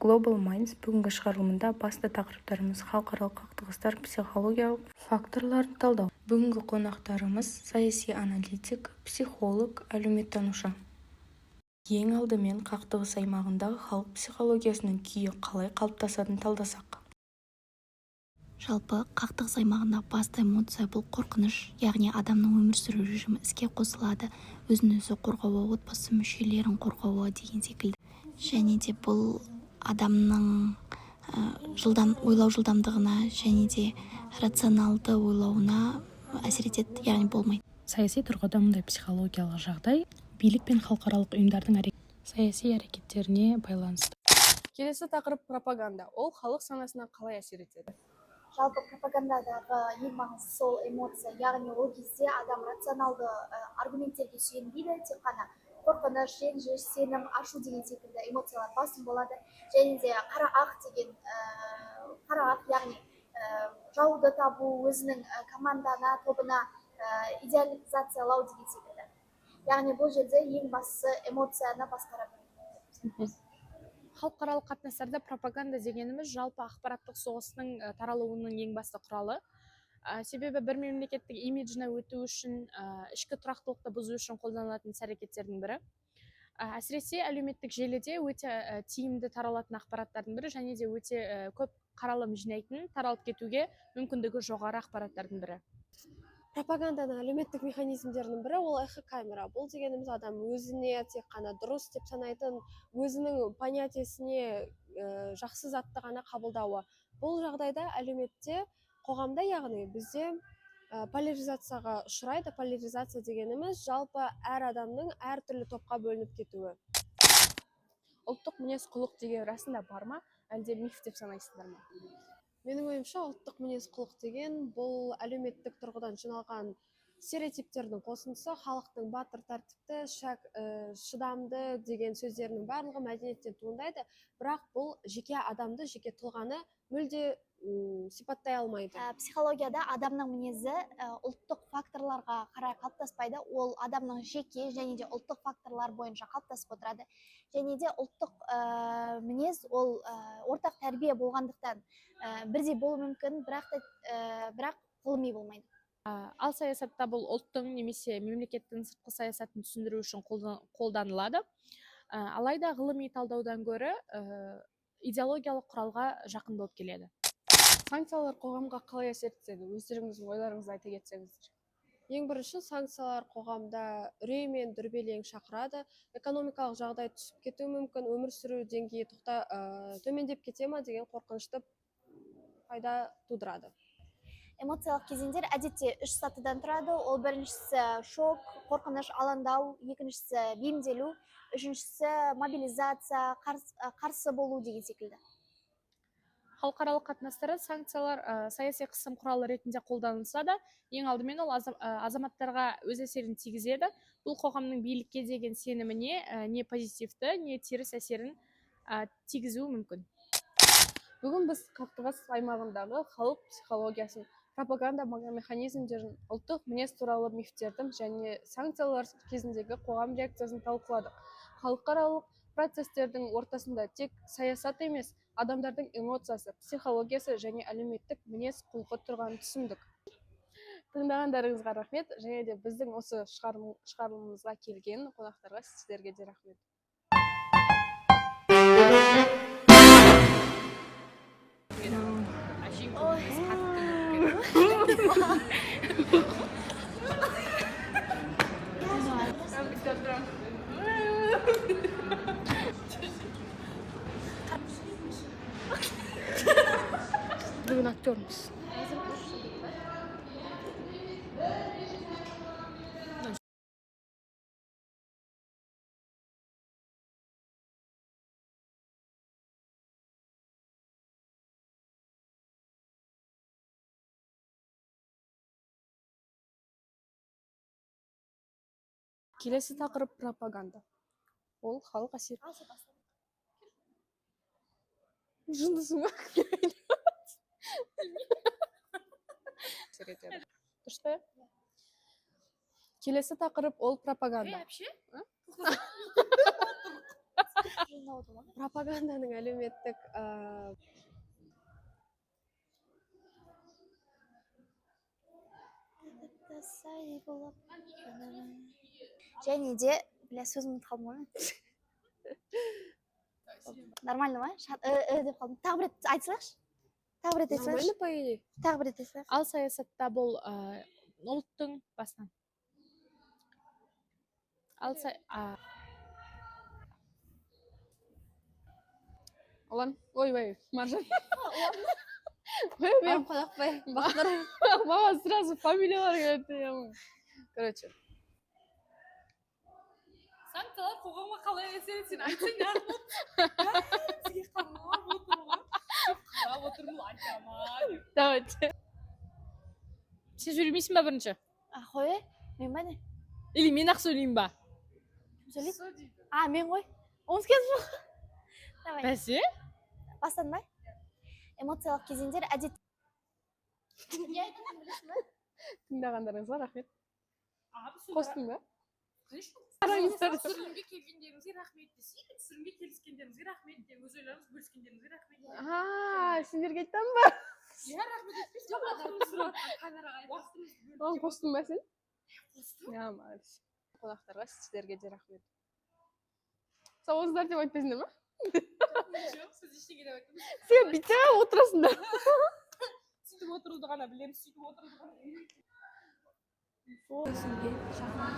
Global Minds бүгінгі шығарылымында басты тақырыптарымыз халықаралық қақтығыстар, психологиялық факторларын талдау. Бүгінгі қонақтарымыз саяси аналитик, психолог, әлеуметтанушы. Ең алдымен қақтығыс аймағындағы халық психологиясының күйі қалай қалыптасатынын талдасақ. Жалпы қақтығыс аймағында басты эмоция бұл қорқыныш, яғни адамның өмір сүру режимі іске қосылады, өзін-өзі қорғауы, отбасы мүшелерін қорғауы деген секілді. Және де бұл адамның ойлау жылдамдығына және де рационалды ойлауына әсер етеді, яғни болмайды. Саяси тұрғыда мұндай психологиялық жағдай билік пен халықаралық ұйымдардың саяси әрекеттеріне байланысты. Келесі тақырып пропаганда. Ол халық санасына қалай әсер етеді? Жалпы пропагандадағы ең маңызды сол эмоция, яғни ол кезде адам рационалды аргументтерге сүйенбейді, тек қана қорқыныш, ренжіш, сенім, ашу деген секілді эмоциялар басым болады. Және де қара ақ, яғни жауды табу, өзінің командана, тобына идеализациялау деген секілді. Яғни бұл жерде ең бастысы эмоцияны басқара білу. Халықаралық қатынастарда пропаганда дегеніміз жалпы ақпараттық соғыстың таралуының ең басты құралы. Себебі бір мемлекеттің имиджіне өту үшін, ішкі тұрақтылықты бұзу үшін қолданылатын іс-әрекеттердің бірі. Әсіресе әлеуметтік желіде өте тиімді таралатын ақпараттардың бірі, және де өте көп қаралым жинайтын, таралып кетуге мүмкіндігі жоғары ақпараттардың бірі. Пропаганданың әлеуметтік механизмдерінің бірі ол эхокамера. Бұл дегеніміз адам өзіне тек қана дұрыс деп санайтын, өзінің понятиесіне жақсы затты ғана қабылдауы. Бұл жағдайда әлеуметте, қоғамда, яғни бізде поляризацияға ұшырайды. Поляризация дегеніміз жалпы әр адамның әр түрлі топқа бөлініп кетуі. Ұлттық мінез құлық деген расында бар ма, әлде миф деп санайсыздар ма? Менің ойымша, ұлттық мінез құлық деген бұл әлеуметтік тұрғыдан жиналған стереотиптердің қосындысы, халықтың батыр, тәртіпті, шыдамды деген сөздерінің барлығы мәдениеттен туындайды, бірақ бұл жеке адамды, жеке тұлғаны мүлде сипаттай алмайды. Психологияда адамның мінезі ұлттық факторларға қарай қалыптаспайды, ол адамның жеке және де ұлттық факторлар бойынша қалыптасып отырады. Және де ұлттық мінез ол ортақ тәрбие болғандықтан бірдей болуы мүмкін, бірақ ғылыми болмайды. Ал саясатта бұл ұлттың немесе мемлекеттің сыртқы саясатын түсіндіру үшін қолданылады. Алайда ғылыми талдаудан гөрі идеологиялық құралға жақын болып келеді. Санкциялар қоғамға қалай әсер етеді? Өздеріңіздің ойларыңызды айта кетсеңіздер. Ең бірінші, санкциялар қоғамда үрей мен дүрбелең шақырады. Экономикалық жағдай түсіп кетуі мүмкін, өмір сүру деңгейі төмендеп кете ма деген қорқынышты пайда тудырады. Эмоциялық кезеңдер әдетте 3 сатыдан тұрады. Ол біріншісі шок, қорқыныш, алаңдау, екіншісі бейімделу, үшіншісі мобилизация, қарсы болу деген секілді. Халықаралық қатынастарда санкциялар саяси қысым құралы ретінде қолданылса да, ең алдымен ол азаматтарға өз әсерін тигізеді. Бұл қоғамның билікке деген сеніміне не позитивті, не теріс әсерін тигізуі мүмкін. Бүгін біз қақтығыс аймағындағы халық психологиясын, пропаганда механизмдерін, ұлттық мінез туралы мифтердің және санкциялар кезіндегі қоғам реакциясын талқыладық. Халықаралық процестердің ортасында тек саясат емес, адамдардың эмоциясы, психологиясы және әлеуметтік мінез құлқы тұрғанын түсіндік. Тыңдағандарыңызға рахмет, және де біздің осы шығарылымымызға келген қонақтарға сіздерге де рахмет. Бүгін актерміз. Келесі тақырып пропаганда. Ол халық әсер. Жындысың ба? Дұрыс па? Келесі тақырып ол пропаганда. қиындап отыр ма? пропаганданың әлеуметтік Сай болып. Және де, бля, сөзім ұмытып қалдым ғой мен. Нормально ма? Деп қалдым. Тағы бір рет айта салайықшы. Тағы бір рет айта нормально салайықшы. по идее. Тағы бір рет айта салайықшы. Ал саясатта бұл ұлттың басынан. Ұлан, ой, Маржан. Ой, мен Қодақпай. мама сразу фамилиялар келеді. Короче. Санкциялар қоғамға қалай әсер етсін айтсаң неғып бізге қарап отыр ғой. Қарап отырмын айтама. Давайте. Сен сөйлемейсің ба бірінші? Қой, мен ба не? Или мен ақ сөйлеймін ба? Сөйлейді? Мен ғой. Онсы кезім жоқ. Давай. Бәсе? Бастадың ба? Эмоциялық кезеңдер әдет. Не айтатынын білесің ба? Тыңдағандарыңызға рахмет. Abi Қостың ба? Қараңыздар. Түсірілімге келгендеріңізге рахмет десейік, түсірілімге келіскендеріңізге рахмет де, өз ойларыңызды бөліскендеріңізге рахмет. Сендерге айттым ба? Иә, рахмет етпейсіз. Жоқ, камераға айтасыз. Оған қостың ба сен? Я, молодец. Қонақтарға сіздерге де рахмет. Сау болыңыздар деп айтпайсыңдар ма? Жоқ, сіз ештеңе деп айтпайсыз. Сен бүйтіп отырасыңдар. Сөйтіп отыруды ғана білеміз, сөйтіп отыруды ғана үйренеміз. Сізге шақырған